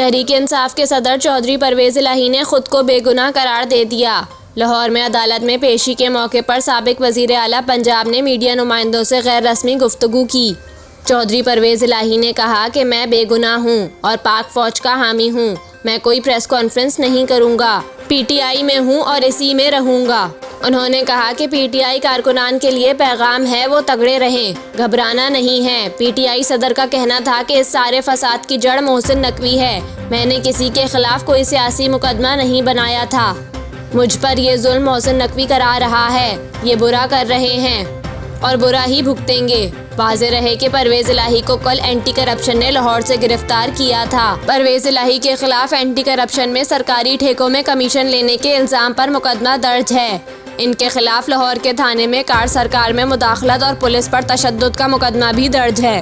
तहरीक इंसाफ के सदर चौधरी परवेज इलाही ने खुद को बेगुनाह करार दे दिया। लाहौर में अदालत में पेशी के मौके पर साबिक वजीर आला पंजाब ने मीडिया नुमाइंदों से गैर रस्मी गुफ्तगू की। चौधरी परवेज इलाही ने कहा कि मैं बेगुनाह हूँ और पाक फौज का हामी हूँ। मैं कोई प्रेस कॉन्फ्रेंस नहीं करूँगा। पीटीआई में हूँ और इसी में रहूँगा। उन्होंने कहा कि पीटीआई कारकुनान के लिए पैगाम है वो तगड़े रहें, घबराना नहीं है। पीटीआई सदर का कहना था कि इस सारे फसाद की जड़ मोहसिन नकवी है। मैंने किसी के खिलाफ कोई सियासी मुकदमा नहीं बनाया था। मुझ पर ये जुल्म मोहसिन नकवी करा रहा है। ये बुरा कर रहे हैं और बुरा ही भुगतेंगे। वाज़ेह रहे कि परवेज इलाही को कल एंटी करप्शन ने लाहौर से गिरफ्तार किया था। परवेज इलाही के खिलाफ एंटी करप्शन में सरकारी ठेकों में कमीशन लेने के इल्ज़ाम पर मुकदमा दर्ज है। इनके खिलाफ लाहौर के थाने में कार सरकार में मुदाखलत और पुलिस पर तशद्दुद का मुकदमा भी दर्ज है।